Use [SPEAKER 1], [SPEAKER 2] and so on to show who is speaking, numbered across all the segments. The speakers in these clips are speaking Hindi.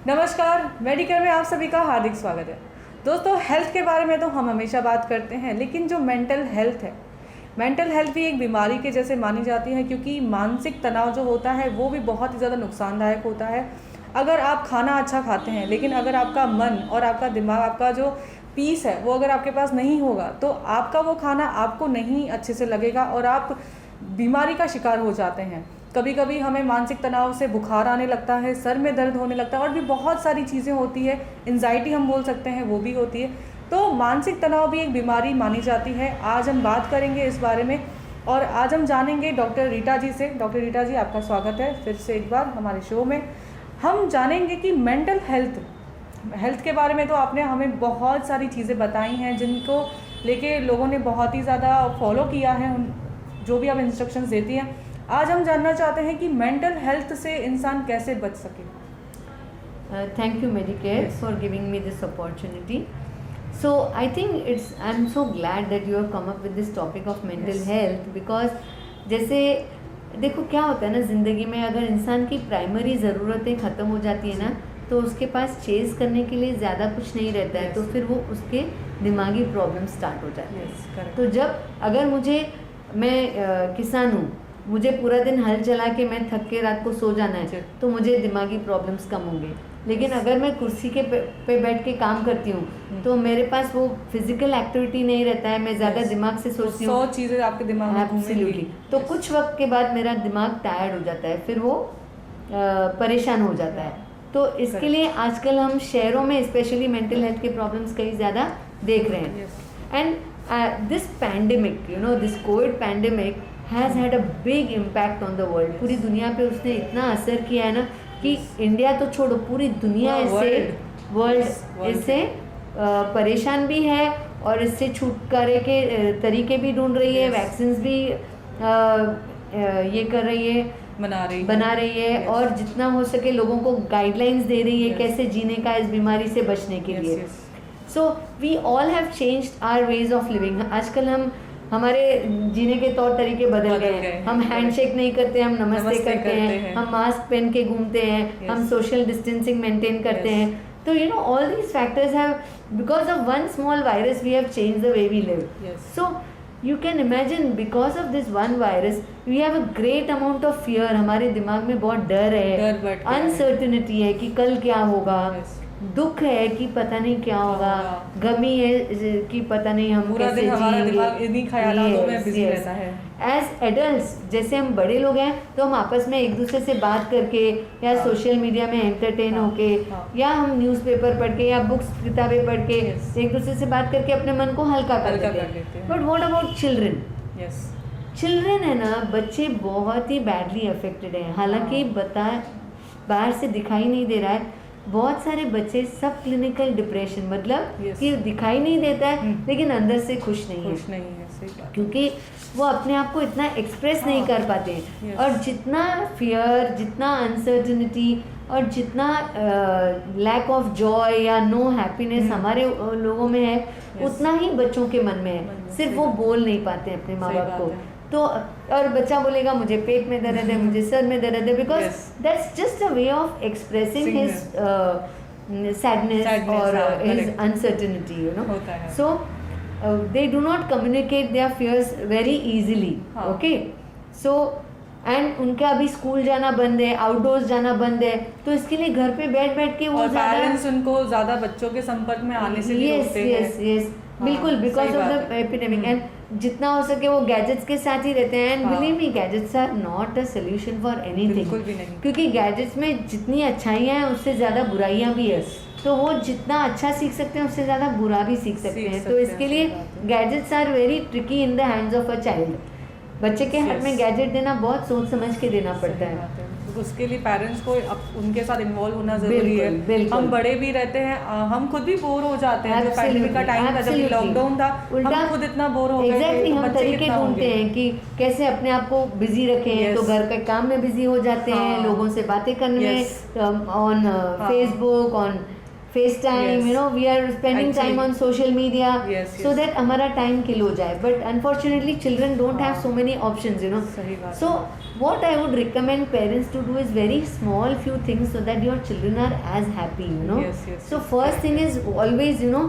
[SPEAKER 1] नमस्कार, मेडिकेयर में आप सभी का हार्दिक स्वागत है। दोस्तों, हेल्थ के बारे में तो हम हमेशा बात करते हैं, लेकिन जो मेंटल हेल्थ है, मेंटल हेल्थ भी एक बीमारी के जैसे मानी जाती है, क्योंकि मानसिक तनाव जो होता है वो भी बहुत ही ज़्यादा नुकसानदायक होता है। अगर आप खाना अच्छा खाते हैं, लेकिन अगर आपका मन और आपका दिमाग, आपका जो पीस है वो अगर आपके पास नहीं होगा, तो आपका वो खाना आपको नहीं अच्छे से लगेगा और आप बीमारी का शिकार हो जाते हैं। कभी कभी हमें मानसिक तनाव से बुखार आने लगता है, सर में दर्द होने लगता है और भी बहुत सारी चीज़ें होती है। एंजाइटी हम बोल सकते हैं, वो भी होती है। तो मानसिक तनाव भी एक बीमारी मानी जाती है। आज हम बात करेंगे इस बारे में और आज हम जानेंगे डॉक्टर रीटा जी से। डॉक्टर रीटा जी, आपका स्वागत है फिर से एक बार हमारे शो में। हम जानेंगे कि मेंटल हेल्थ के बारे में तो आपने हमें बहुत सारी चीज़ें बताई हैं, जिनको लेके लोगों ने बहुत ही ज़्यादा फॉलो किया है, जो भी आप इंस्ट्रक्शंस देती हैं। आज हम जानना चाहते हैं कि मेंटल हेल्थ से इंसान कैसे बच सके।
[SPEAKER 2] Thank you Medicare for giving me this opportunity. So I think I'm so glad that you have come up with this topic of mental health, because जैसे देखो क्या होता है ना, ज़िंदगी में अगर इंसान की प्राइमरी ज़रूरतें ख़त्म हो जाती है ना, तो उसके पास चेज़ करने के लिए ज़्यादा कुछ नहीं रहता है, तो फिर वो उसके दिमागी प्रॉब्लम स्टार्ट हो जाते हैं। तो जब अगर मैं किसान हूँ, मुझे पूरा दिन हल चला के मैं थक के रात को सो जाना है, तो मुझे दिमागी प्रॉब्लम्स कम होंगे। लेकिन अगर मैं कुर्सी के पे बैठ के काम करती हूँ, तो मेरे पास वो फिजिकल एक्टिविटी नहीं रहता है, मैं ज़्यादा दिमाग से सोचती हूँ,
[SPEAKER 1] 100 चीज़ें आपके दिमाग में
[SPEAKER 2] एब्सोल्युटली। तो कुछ वक्त के बाद मेरा दिमाग टायर्ड हो जाता है, फिर वो परेशान हो जाता है। तो इसके लिए आजकल हम शहरों में स्पेशली मेंटल हेल्थ के प्रॉब्लम्स कई ज़्यादा देख रहे हैं। And this pandemic, this Covid pandemic has had a big impact on the world. पूरी दुनिया पे उसने इतना असर किया है ना कि इंडिया तो छोड़ो, पूरी दुनिया इससे परेशान भी है और इससे छुटकारे के तरीके भी ढूंढ रही है, वैक्सीन्स भी ये कर रही है, बना रही है और जितना हो सके लोगों को गाइडलाइंस दे रही है कैसे जीने का इस बीमारी से बचने के लिए। So we all have changed our ways of living. आजकल हमारे जीने के तौर तरीके बदल गए हैं। हम हैंडशेक नहीं करते, हम नमस्ते करते हैं, हम मास्क पहन के घूमते हैं, हम सोशल डिस्टेंसिंग मेंटेन करते हैं। तो all these factors have, because of one small virus we have change the way we live. So you can imagine, because of this one virus we have a great amount of fear. हमारे दिमाग में बहुत डर है, अनसर्टिनिटी है कि कल क्या होगा, दुख है कि पता नहीं क्या होगा, गमी है कि पता नहीं हम कैसे जिएंगे। एज एडल्ट्स, जैसे हम बड़े लोग हैं, तो हम आपस में एक दूसरे से बात करके या सोशल मीडिया में एंटरटेन होके या हम न्यूज़पेपर पढ़ के या बुक्स किताबें पढ़ के एक दूसरे से बात करके अपने मन को हल्का कर देते हैं। But what about children? Children है ना, बच्चे बहुत ही बैडली अफेक्टेड हैं। हालांकि बाहर से दिखाई नहीं दे रहा है, बहुत सारे बच्चे सब क्लिनिकल डिप्रेशन, मतलब कि दिखाई नहीं देता है लेकिन अंदर से खुश नहीं है, सही बात। क्योंकि वो अपने आप को इतना एक्सप्रेस नहीं कर पाते हैं। और जितना फियर, जितना अनसर्टिनिटी और जितना लैक ऑफ जॉय या नो हैप्पीनेस हमारे लोगों में है, उतना ही बच्चों के मन में है। सिर्फ वो बोल नहीं पाते अपने माँ बाप को। तो और बच्चा बोलेगा मुझे पेट में दर्द है, मुझे सर में दर्द है, because that's just a way of expressing his sadness और his uncertainty, so they do not communicate their fears very easily. Okay, so and उनका अभी स्कूल जाना बंद है, आउटडोर्स जाना बंद है, तो इसके लिए घर पे बैठ के वो
[SPEAKER 1] पेरेंट्स उनको ज़्यादा बच्चों के संपर्क में आने से रोकते हैं।
[SPEAKER 2] बिल्कुल, because of the epidemic. And जितना हो सके वो गैजेट्स के साथ ही रहते हैं। And believe me, gadgets are not a solution for anything, क्योंकि गैजेट्स में जितनी अच्छाइयाँ हैं उससे ज़्यादा बुराइयाँ भी है। तो वो जितना अच्छा सीख सकते हैं उससे ज़्यादा बुरा भी सीख सकते हैं। तो इसके लिए gadgets are very tricky in the hands of a child. बच्चे के हाथ में गैजेट देना बहुत सोच समझ के देना पड़ता है।
[SPEAKER 1] उसके लिए पेरेंट्स को उनके साथ इन्वॉल्व होना जरूरी है। हम बड़े भी रहते हैं, हम खुद भी बोर हो जाते हैं। जो पैंडेमिक का टाइम था, जब लॉकडाउन था, हम खुद इतना बोर हो गए थे।
[SPEAKER 2] हम तरीके ढूंढते हैं कि कैसे अपने आप को बिजी रखें। तो घर के काम में बिजी हो जाते हैं, लोगों से बातें करने में, on Facebook, on FaceTime,
[SPEAKER 1] Yes.
[SPEAKER 2] You know, we are spending time
[SPEAKER 1] Actually.
[SPEAKER 2] On social media,
[SPEAKER 1] Yes,
[SPEAKER 2] so
[SPEAKER 1] yes.
[SPEAKER 2] That हमारा टाइम किल हो जाए. But unfortunately children don't have so many options, you know.
[SPEAKER 1] सही बात
[SPEAKER 2] So what I would recommend parents to do is very small few things so that your children are as happy, you know.
[SPEAKER 1] Yes, yes,
[SPEAKER 2] So
[SPEAKER 1] yes.
[SPEAKER 2] first thing is always, you know,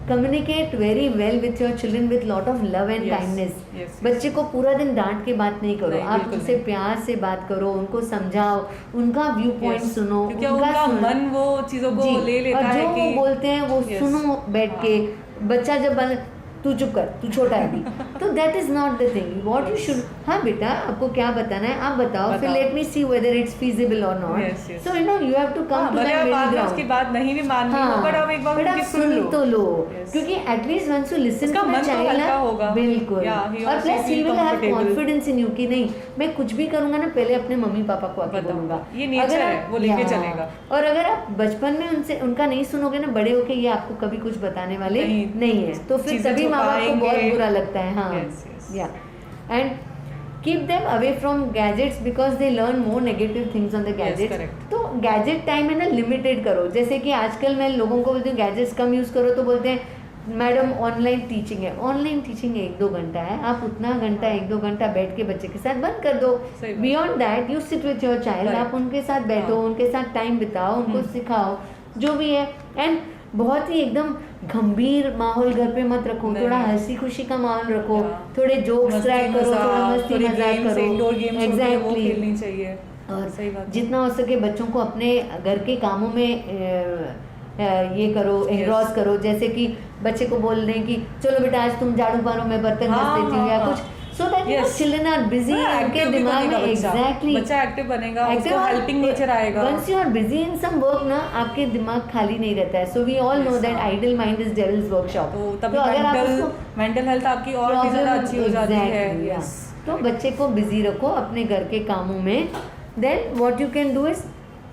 [SPEAKER 2] communicate very well with your children with lot of love and
[SPEAKER 1] Yes,
[SPEAKER 2] kindness.
[SPEAKER 1] yes, yes.
[SPEAKER 2] बच्चे को पूरा दिन डांट के बात नहीं करो,
[SPEAKER 1] नहीं,
[SPEAKER 2] आप
[SPEAKER 1] बिल्कुल
[SPEAKER 2] उनसे
[SPEAKER 1] नहीं।
[SPEAKER 2] प्यार से बात करो, उनको समझाओ, उनका व्यू पॉइंट
[SPEAKER 1] Yes.
[SPEAKER 2] सुनो,
[SPEAKER 1] क्योंकि उनका
[SPEAKER 2] सुनो।
[SPEAKER 1] मन वो चीजों को
[SPEAKER 2] जी,
[SPEAKER 1] ले लेता
[SPEAKER 2] और
[SPEAKER 1] है
[SPEAKER 2] जो
[SPEAKER 1] कि
[SPEAKER 2] वो बोलते हैं वो
[SPEAKER 1] Yes.
[SPEAKER 2] सुनो बैठ
[SPEAKER 1] हाँ।
[SPEAKER 2] के. बच्चा जब तू चुप कर, तू छोटा है अभी, तो that is not the thing. What you should, हाँ बेटा आपको क्या बताना है आप बताओ, फिर
[SPEAKER 1] बताओ।
[SPEAKER 2] Let me see whether it's feasible or not.
[SPEAKER 1] Yes, yes.
[SPEAKER 2] So you know you have to come to
[SPEAKER 1] भले
[SPEAKER 2] दैट
[SPEAKER 1] आप बाद में
[SPEAKER 2] मिडिल
[SPEAKER 1] उसकी
[SPEAKER 2] ग्राउंड.
[SPEAKER 1] बात नहीं भी माननी हो, बट आप एक बार
[SPEAKER 2] बट आप
[SPEAKER 1] उनकी
[SPEAKER 2] सुन तो लो.
[SPEAKER 1] Yes.
[SPEAKER 2] क्योंकि एटलीस्ट वंस यू लिसन
[SPEAKER 1] उसका
[SPEAKER 2] टू द
[SPEAKER 1] मन तो
[SPEAKER 2] चाइल्ड
[SPEAKER 1] हल्का होगा.
[SPEAKER 2] बिल्कुल.
[SPEAKER 1] Yeah, he or
[SPEAKER 2] और
[SPEAKER 1] she
[SPEAKER 2] plus he
[SPEAKER 1] feel
[SPEAKER 2] will have
[SPEAKER 1] comfortable.
[SPEAKER 2] Confidence in you कि नहीं मैं कुछ भी करूंगा ना पहले अपने मम्मी पापा को आके
[SPEAKER 1] बताऊंगा.
[SPEAKER 2] बोलूंगा.
[SPEAKER 1] ये nature
[SPEAKER 2] अगर
[SPEAKER 1] है,
[SPEAKER 2] आप-
[SPEAKER 1] वो लेके
[SPEAKER 2] Yeah.
[SPEAKER 1] चलेगा.
[SPEAKER 2] और अगर आप बचपन में उनसे उनका नहीं सुनोगे ना, बड़े होके ये आपको कभी कुछ बताने वाले नहीं है. तो फिर
[SPEAKER 1] चीजें
[SPEAKER 2] तभी माँ बाप को बहुत
[SPEAKER 1] छुपाएंगे.
[SPEAKER 2] बुरा लगता है. हाँ.
[SPEAKER 1] Yes, yes.
[SPEAKER 2] Yeah. And keep them away from gadgets because they learn more negative things on the gadgets.
[SPEAKER 1] correct.
[SPEAKER 2] तो गैजेट टाइम है ना लिमिटेड करो. जैसे कि आजकल मैं लोगों को बोलती हूँ गैजेट्स कम यूज़ करो, तो बोलते हैं मैडम ऑनलाइन टीचिंग है. ऑनलाइन टीचिंग 1-2 घंटा है, आप उतना घंटा 1-2 घंटा बैठ के बच्चे के साथ बंद कर दो.
[SPEAKER 1] सही बात.
[SPEAKER 2] Beyond that you sit with your child.
[SPEAKER 1] Right.
[SPEAKER 2] आप उनके साथ बैठो,
[SPEAKER 1] हाँ.
[SPEAKER 2] उनके साथ टाइम बिताओ, उनको सिखाओ जो भी है. एंड बहुत ही एकदम गंभीर माहौल घर पे मत रखो,
[SPEAKER 1] नहीं.
[SPEAKER 2] थोड़ा हंसी खुशी का माहौल रखो,
[SPEAKER 1] हाँ.
[SPEAKER 2] थोड़े जोक्स
[SPEAKER 1] मस्ती
[SPEAKER 2] ट्रैक करो, थोड़ा
[SPEAKER 1] मजाक,
[SPEAKER 2] मस्ती
[SPEAKER 1] थोड़ी
[SPEAKER 2] मजाक
[SPEAKER 1] games,
[SPEAKER 2] करो.
[SPEAKER 1] indoor games होती है, वो
[SPEAKER 2] Exactly.
[SPEAKER 1] खेलनी चाहिए.
[SPEAKER 2] और
[SPEAKER 1] सही बात है.
[SPEAKER 2] जितना हो सके बच्चों को अपने घर के कामों में ये करो, एनग्रॉस करो. जैसे कि बच्चे को बोल रहे हैं कि चलो बेटा आज तुम झाड़ू मारो, मैं बर्तन घस
[SPEAKER 1] हाँ,
[SPEAKER 2] देती हूँ या
[SPEAKER 1] हाँ,
[SPEAKER 2] कुछ. So that you know
[SPEAKER 1] Yes.
[SPEAKER 2] Children are busy,
[SPEAKER 1] हाँ,
[SPEAKER 2] उनके
[SPEAKER 1] active भी
[SPEAKER 2] दिमाग
[SPEAKER 1] बनेगा
[SPEAKER 2] में
[SPEAKER 1] बच्चा.
[SPEAKER 2] एग्जैक्टली
[SPEAKER 1] बच्चा एक्टिव बनेगा, उसको हेल्पिंग नेचर आएगा.
[SPEAKER 2] Once you are busy in some work ना, आपके दिमाग खाली नहीं रहता है. So we all know
[SPEAKER 1] Yes,
[SPEAKER 2] that
[SPEAKER 1] हाँ.
[SPEAKER 2] Idle mind is devil's workshop.
[SPEAKER 1] तो तभी
[SPEAKER 2] अगर आप उसको
[SPEAKER 1] मेंटल हेल्थ आपकी और भी ज़्यादा अच्छी हो जाती है.
[SPEAKER 2] Exactly, yeah.
[SPEAKER 1] Yes.
[SPEAKER 2] तो बच्चे को बिजी रखो अपने घर के कामों में. Then what you can do is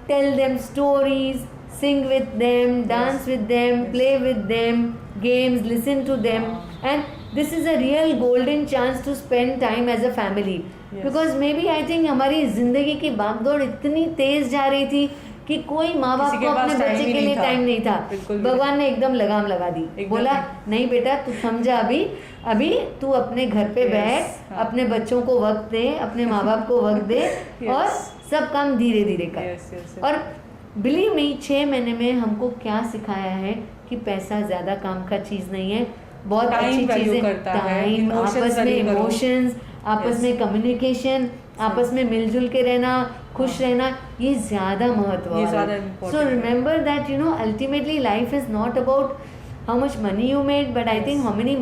[SPEAKER 2] tell them stories, sing with them, dance with them,
[SPEAKER 1] Yes.
[SPEAKER 2] play with them, games, listen to them. And this is a real golden chance to spend time as a family.
[SPEAKER 1] Yes.
[SPEAKER 2] Because maybe I think हमारी जिंदगी की भागदौड़ इतनी तेज जा रही थी कि कोई माँ बाप
[SPEAKER 1] किसी
[SPEAKER 2] को
[SPEAKER 1] के पास
[SPEAKER 2] अपने
[SPEAKER 1] time
[SPEAKER 2] बच्चे
[SPEAKER 1] ही
[SPEAKER 2] के
[SPEAKER 1] नहीं
[SPEAKER 2] लिए
[SPEAKER 1] था.
[SPEAKER 2] टाइम नहीं था.
[SPEAKER 1] बिल्कुल भी
[SPEAKER 2] भगवान ने एकदम लगाम लगा दी.
[SPEAKER 1] एकदम.
[SPEAKER 2] बोला नहीं बेटा तू समझा, अभी तू अपने घर पे
[SPEAKER 1] Yes,
[SPEAKER 2] बैठ,
[SPEAKER 1] हाँ.
[SPEAKER 2] अपने बच्चों को वक्त दे, अपने माँ बाप को वक्त दे.
[SPEAKER 1] Yes.
[SPEAKER 2] और सब काम धीरे धीरे कर.
[SPEAKER 1] Yes, yes, yes.
[SPEAKER 2] और बिलीव मी 6 महीने में हमको क्या सिखाया है कि पैसा ज़्यादा काम का चीज़ नहीं है. बहुत
[SPEAKER 1] Time
[SPEAKER 2] अच्छी
[SPEAKER 1] value
[SPEAKER 2] चीज़ें,
[SPEAKER 1] करता है,
[SPEAKER 2] टाइम,
[SPEAKER 1] emotions
[SPEAKER 2] आपस में
[SPEAKER 1] value करो.
[SPEAKER 2] इमोशंस, आपस
[SPEAKER 1] Yes.
[SPEAKER 2] में कम्युनिकेशन, आपस में मिलजुल के रहना, खुश रहना, ये ज़्यादा महत्व
[SPEAKER 1] ये
[SPEAKER 2] वाला
[SPEAKER 1] ज़्यादा
[SPEAKER 2] है.
[SPEAKER 1] important
[SPEAKER 2] सो
[SPEAKER 1] है.
[SPEAKER 2] Remember that you know ultimately life is not about how much money you made, but I think how many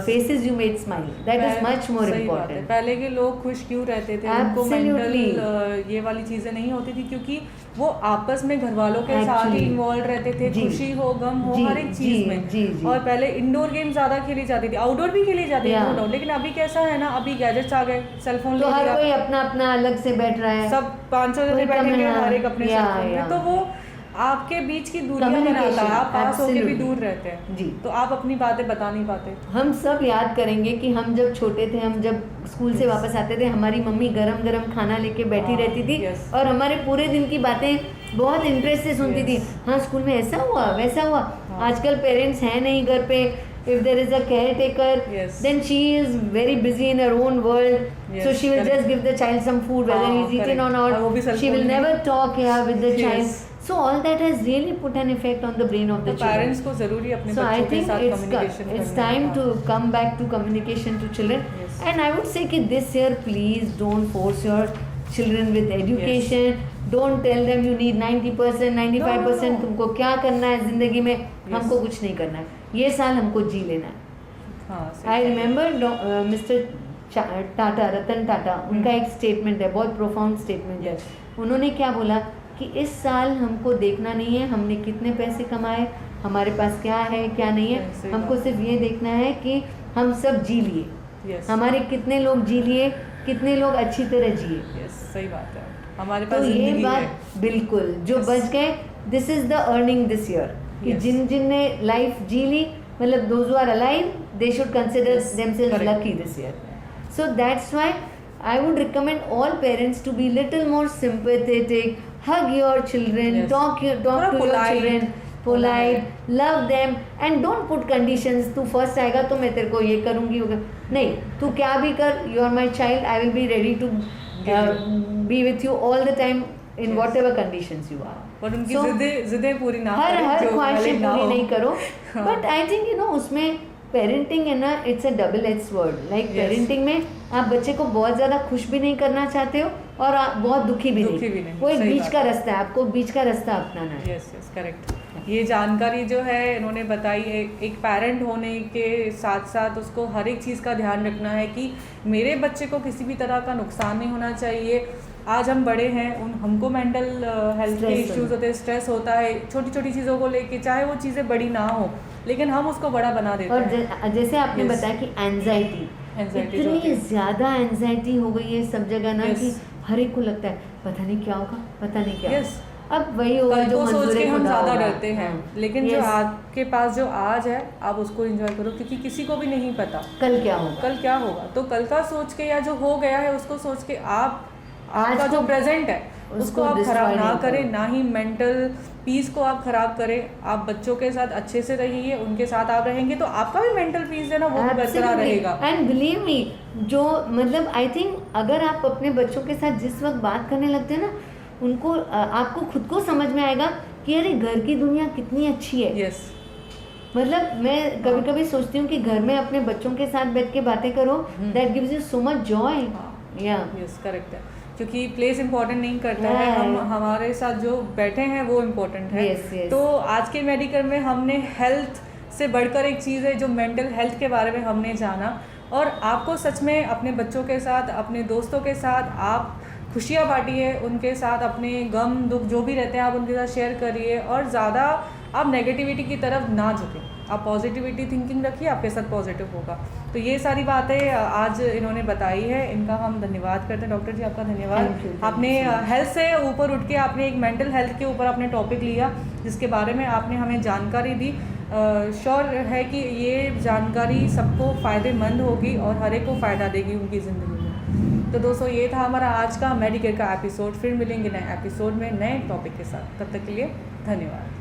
[SPEAKER 2] faces you made smile. That is much more
[SPEAKER 1] सही बात है.
[SPEAKER 2] important.
[SPEAKER 1] पहले के लोग खुश क्यों रहते थे, उनको
[SPEAKER 2] Absolutely.
[SPEAKER 1] मेंटल ये वाली चीजें नहीं होती थी क्योंकि वो आपस में घर वालों के साथ ही
[SPEAKER 2] Actually.
[SPEAKER 1] इन्वॉल्व रहते थे.
[SPEAKER 2] जी.
[SPEAKER 1] खुशी हो गम हो
[SPEAKER 2] जी,
[SPEAKER 1] हर एक
[SPEAKER 2] जी,
[SPEAKER 1] चीज में.
[SPEAKER 2] जी, जी.
[SPEAKER 1] और पहले इंडोर गेम ज्यादा खेली जाती थी, आउटडोर भी खेली जाती
[SPEAKER 2] Yeah.
[SPEAKER 1] थी. लेकिन अभी कैसा है ना, अभी गैजेट्स आ गए, सेलफोन
[SPEAKER 2] तो
[SPEAKER 1] ले
[SPEAKER 2] हर
[SPEAKER 1] लिया,
[SPEAKER 2] कोई अपना अपना अलग से बैठ रहा है.
[SPEAKER 1] सब 500 जने
[SPEAKER 2] कोई कम
[SPEAKER 1] बैठेंगे
[SPEAKER 2] है,
[SPEAKER 1] हर एक अपने
[SPEAKER 2] या,
[SPEAKER 1] सेलफोन
[SPEAKER 2] या.
[SPEAKER 1] में. तो वो आपके बीच की दूरियां बनाता
[SPEAKER 2] Communication,
[SPEAKER 1] है. आप पास होके भी
[SPEAKER 2] absolutely.
[SPEAKER 1] दूर रहते हैं.
[SPEAKER 2] जी.
[SPEAKER 1] तो आप अपनी बातें बता नहीं पाते.
[SPEAKER 2] हम सब याद करेंगे कि हम जब छोटे थे, हम जब स्कूल से वापस आते थे, हमारी मम्मी गरम गरम खाना लेके बैठी
[SPEAKER 1] हाँ,
[SPEAKER 2] रहती थी.
[SPEAKER 1] yes.
[SPEAKER 2] और हमारे पूरे दिन की बातें बहुत इंटरेस्ट से सुनती
[SPEAKER 1] Yes.
[SPEAKER 2] थी. हाँ स्कूल में ऐसा हुआ वैसा हुआ.
[SPEAKER 1] हाँ.
[SPEAKER 2] आजकल पेरेंट्स हैं नहीं घर पे. If there is a caretaker,
[SPEAKER 1] Yes.
[SPEAKER 2] then she is very busy in her own world.
[SPEAKER 1] Yes,
[SPEAKER 2] So she will
[SPEAKER 1] correct.
[SPEAKER 2] just give the child some food, whether
[SPEAKER 1] हाँ,
[SPEAKER 2] he's eaten or
[SPEAKER 1] correct. और वो भी
[SPEAKER 2] not.
[SPEAKER 1] cell
[SPEAKER 2] She will
[SPEAKER 1] phone में.
[SPEAKER 2] never talk with the
[SPEAKER 1] Yes.
[SPEAKER 2] child. So all that has really put an effect on the brain of the
[SPEAKER 1] तो
[SPEAKER 2] children.
[SPEAKER 1] पेरेंट्स को जरूरी अपने
[SPEAKER 2] So I
[SPEAKER 1] बच्चों के
[SPEAKER 2] think
[SPEAKER 1] साथ
[SPEAKER 2] it's
[SPEAKER 1] communication
[SPEAKER 2] time to come back to communication to children.
[SPEAKER 1] Yes.
[SPEAKER 2] And I would say कि this year please don't force your children with education. Don't tell them you need 90%, 95%.
[SPEAKER 1] No.
[SPEAKER 2] तुमको क्या करना है जिंदगी में, हमको कुछ नहीं करना है. ये साल हमको जी लेना है.
[SPEAKER 1] हाँ,
[SPEAKER 2] I remember mister Tata, Ratan Tata, उनका एक स्टेटमेंट है, बहुत प्रोफाउंड स्टेटमेंट है. उन्होंने क्या बोला कि इस साल हमको देखना नहीं है हमने कितने पैसे कमाए, हमारे पास क्या है क्या नहीं है.
[SPEAKER 1] सही
[SPEAKER 2] हमको
[SPEAKER 1] बात.
[SPEAKER 2] सिर्फ ये देखना है कि हम सब जी लिए,
[SPEAKER 1] Yes.
[SPEAKER 2] हमारे कितने लोग जी लिए, कितने लोग अच्छी तरह जिए.
[SPEAKER 1] Yes, सही बात है. हमारे
[SPEAKER 2] तो
[SPEAKER 1] पास
[SPEAKER 2] ये
[SPEAKER 1] जिंदगी है.
[SPEAKER 2] बात बिल्कुल जो
[SPEAKER 1] Yes.
[SPEAKER 2] बच गए, this is the earning this year. कि
[SPEAKER 1] Yes.
[SPEAKER 2] जिन ने लाइफ जी ली, मतलब those who are alive, they should consider
[SPEAKER 1] Yes,
[SPEAKER 2] themselves
[SPEAKER 1] correct.
[SPEAKER 2] Lucky this year. So that's why I would recommend all parents to be little more sympathetic, hug your children,
[SPEAKER 1] Yes.
[SPEAKER 2] talk to
[SPEAKER 1] थोड़ा
[SPEAKER 2] your
[SPEAKER 1] polite.
[SPEAKER 2] children, polite, love them and don't put conditions. तू फर्स्ट आएगा तो मैं तेरे को ये करूँगी, नहीं, तू क्या भी कर, you are my child, I will be ready to be with you all the time in whatever conditions you are.
[SPEAKER 1] और उनकी जिदें पूरी ना
[SPEAKER 2] हर ख्वाहिशें पूरी नहीं करो,
[SPEAKER 1] हाँ।
[SPEAKER 2] But I think you know उसमें पेरेंटिंग है ना, it's a double edge word. Like parenting में आप बच्चे को बहुत ज़्यादा खुश भी नहीं करना चाहते हो और आप बहुत दुखी भी नहीं। वो एक बीच का रास्ता है, आपको बीच का रास्ता अपनाना है।
[SPEAKER 1] Yes yes correct. ये जानकारी जो है इन्होंने बताई, एक पेरेंट होने के साथ साथ उसको हर एक चीज़ का ध्यान रखना है कि मेरे बच्चे को किसी भी तरह का नुकसान नहीं होना चाहिए। आज हम बड़े हैं, हमको मेंटल हेल्थ के इश्यूज होते हैं, स्ट्रेस होता है छोटी छोटी चीज़ों को लेके, चाहे वो चीज़ें बड़ी ना हो लेकिन हम उसको बड़ा बना देते हैं।
[SPEAKER 2] और जैसे आपने बताया कि एंजाइटी इतनी ज़्यादा एंजाइटी हो गई है सब जगह ना कि हर एक को लगता है पता नहीं क्या होगा, पता नहीं क्या। अब वही होगा जो
[SPEAKER 1] सोच के हम ज़्यादा डरते हैं, लेकिन जो आपके पास जो आज है आप उसको एंजॉय करो, क्योंकि किसी को भी नहीं पता
[SPEAKER 2] कल क्या होगा।
[SPEAKER 1] तो कल का सोच के या जो हो गया है उसको सोच के आपका जो प्रेजेंट है उसको आप खराब ना करें, ना ही मेंटल पीस को आप खराब करें। आप बच्चों के साथ अच्छे से रहिए, उनके साथ आप रहेंगे तो आपका भी मेंटल पीस है ना वो भी बरकरार रहेगा।
[SPEAKER 2] एंड बिलीव मी, जो मतलब आई थिंक अगर आप अपने बच्चों के साथ जिस वक्त बात करने लगते हैं ना, उनको आपको खुद को समझ में आएगा कि अरे घर की दुनिया कितनी अच्छी है।
[SPEAKER 1] यस
[SPEAKER 2] मतलब मैं कभी कभी सोचती हूँ कि घर में अपने बच्चों के साथ बैठ के बातें करो, that gives you so much Joy.
[SPEAKER 1] Yes correct है, क्योंकि प्लेस इंपॉर्टेंट नहीं करता है, हम हमारे साथ जो बैठे हैं वो इम्पोर्टेंट है। तो आज के मेडिकल में हमने हेल्थ से बढ़कर एक चीज़ है जो मेंटल हेल्थ के बारे में हमने जाना, और आपको सच में अपने बच्चों के साथ, अपने दोस्तों के साथ आप खुशियाँ बांटिए, उनके साथ अपने गम दुख जो भी रहते हैं आप उनके साथ शेयर करिए, और ज़्यादा आप नेगेटिविटी की तरफ ना झुकें, आप पॉजिटिविटी थिंकिंग रखिए, आपके साथ पॉजिटिव होगा। तो ये सारी बातें आज इन्होंने बताई है, इनका हम धन्यवाद करते हैं। डॉक्टर जी आपका धन्यवाद। आपने हेल्थ से ऊपर उठ के आपने एक मेंटल हेल्थ के ऊपर आपने टॉपिक लिया जिसके बारे में आपने हमें जानकारी दी। श्योर है कि ये जानकारी सबको फ़ायदेमंद होगी और हर एक को फ़ायदा देगी उनकी ज़िंदगी में। तो दोस्तों ये था हमारा आज का मेडिकेयर का एपिसोड। फिर मिलेंगे नए एपिसोड में नए टॉपिक के साथ, तब तक के लिए धन्यवाद।